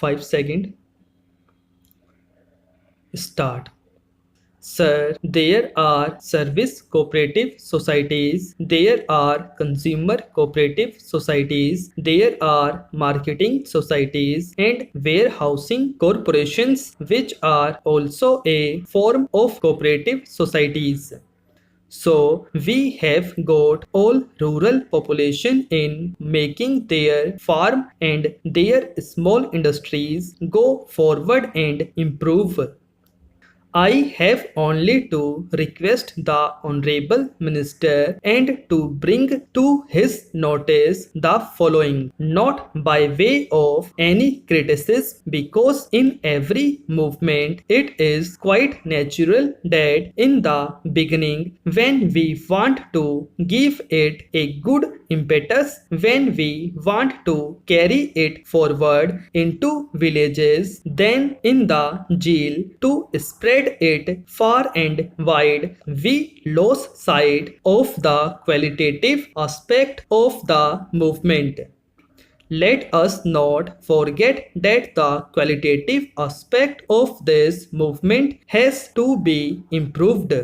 5 seconds. Start. Sir, there are service cooperative societies, there are consumer cooperative societies, there are marketing societies and warehousing corporations, which are also a form of cooperative societies. So we have got all rural population in making their farm and their small industries go forward and improve. I have only to request the Honorable Minister and to bring to his notice the following, not by way of any criticism, because in every movement it is quite natural that in the beginning, when we want to give it a good impetus, when we want to carry it forward into villages, then in the zeal to spread it far and wide, we lose sight of the qualitative aspect of the movement. Let us not forget that the qualitative aspect of this movement has to be improved.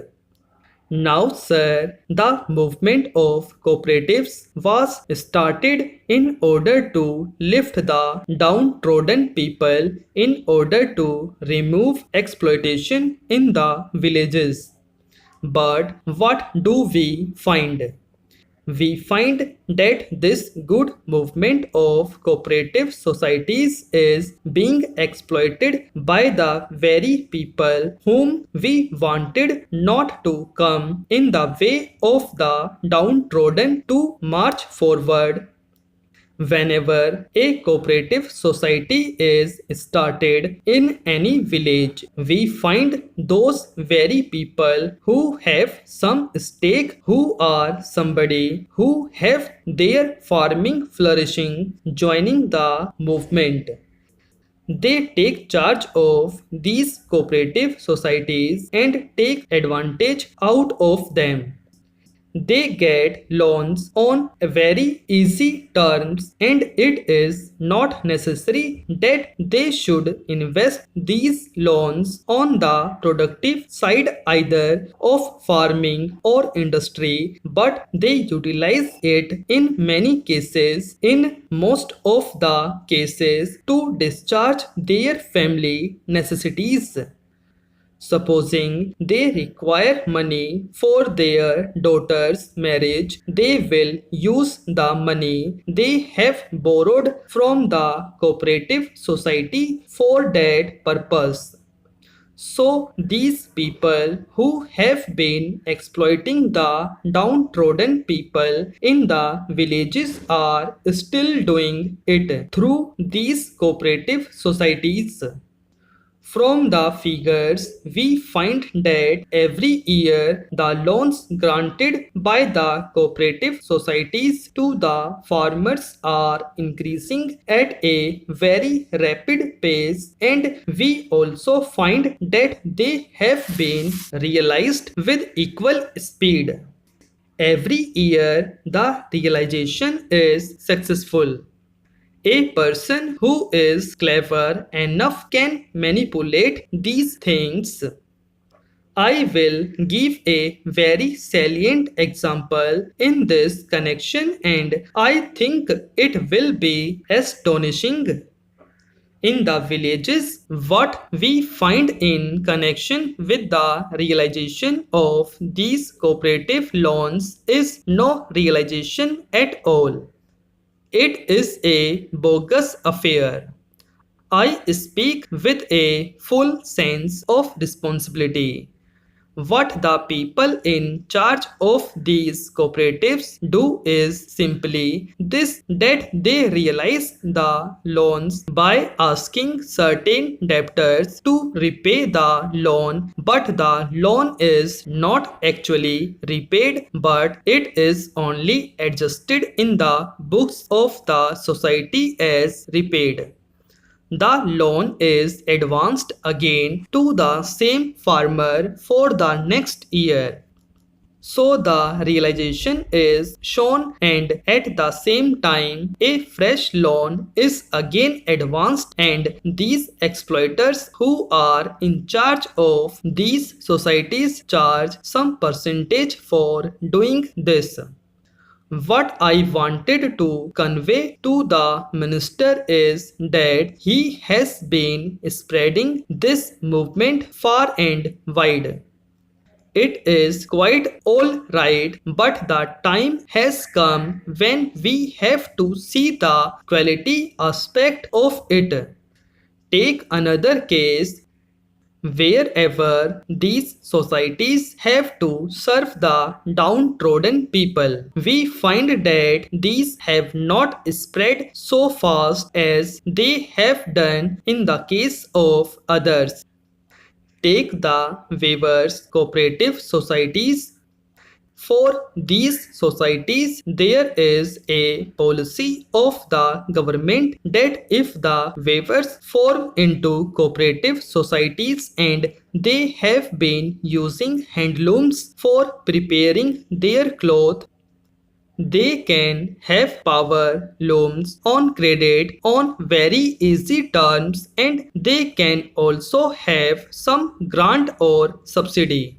Now, sir, the movement of cooperatives was started in order to lift the downtrodden people, in order to remove exploitation in the villages. But what do we find? We find that this good movement of cooperative societies is being exploited by the very people whom we wanted not to come in the way of the downtrodden to march forward. Whenever a cooperative society is started in any village, we find those very people who have some stake, who are somebody who have their farming flourishing, joining the movement. They take charge of these cooperative societies and take advantage out of them. They get loans on very easy terms, and it is not necessary that they should invest these loans on the productive side either of farming or industry, but they utilize it in many cases, in most of the cases, to discharge their family necessities. Supposing they require money for their daughter's marriage, they will use the money they have borrowed from the cooperative society for that purpose. So these people who have been exploiting the downtrodden people in the villages are still doing it through these cooperative societies. From the figures, we find that every year the loans granted by the cooperative societies to the farmers are increasing at a very rapid pace, and we also find that they have been realized with equal speed. Every year the realization is successful. A person who is clever enough can manipulate these things. I will give a very salient example in this connection, and I think it will be astonishing. In the villages, what we find in connection with the realization of these cooperative loans is no realization at all. It is a bogus affair. I speak with a full sense of responsibility. What the people in charge of these cooperatives do is simply this, that they realize the loans by asking certain debtors to repay the loan, but the loan is not actually repaid, but it is only adjusted in the books of the society as repaid. The loan is advanced again to the same farmer for the next year. So the realization is shown, and at the same time a fresh loan is again advanced, and these exploiters who are in charge of these societies charge some percentage for doing this. What I wanted to convey to the minister is that he has been spreading this movement far and wide. It is quite alright, but the time has come when we have to see the quality aspect of it. Take another case. Wherever these societies have to serve the downtrodden people, we find that these have not spread so fast as they have done in the case of others. Take the weavers' cooperative societies. For these societies, there is a policy of the government that if the weavers form into cooperative societies and they have been using handlooms for preparing their cloth, they can have power looms on credit on very easy terms, and they can also have some grant or subsidy.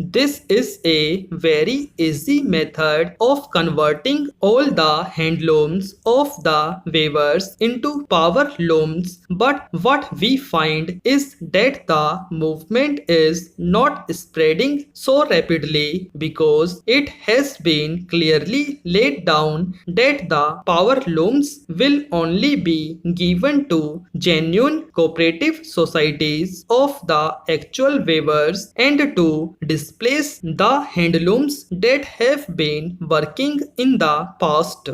This is a very easy method of converting all the handlooms of the weavers into power looms, but what we find is that the movement is not spreading so rapidly because it has been clearly laid down that the power looms will only be given to genuine cooperative societies of the actual weavers and to displace the handlooms that have been working in the past.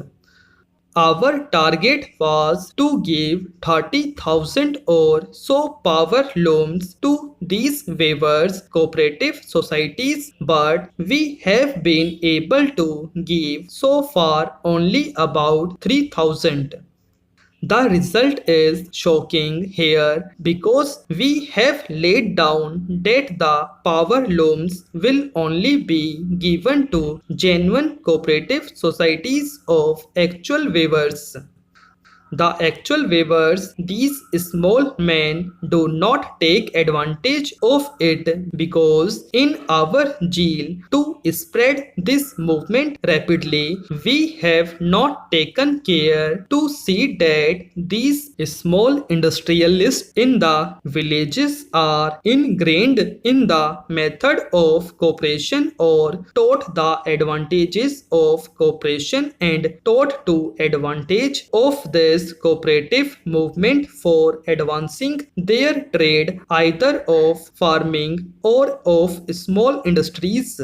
Our target was to give 30,000 or so power looms to these weavers' cooperative societies, but we have been able to give so far only about 3,000. The result is shocking here because we have laid down that the power looms will only be given to genuine cooperative societies of actual weavers. The actual weavers, these small men, do not take advantage of it because in our zeal to spread this movement rapidly, we have not taken care to see that these small industrialists in the villages are ingrained in the method of cooperation or taught the advantages of cooperation and taught to advantage of this cooperative movement for advancing their trade either of farming or of small industries.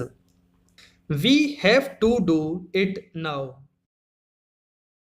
We have to do it now.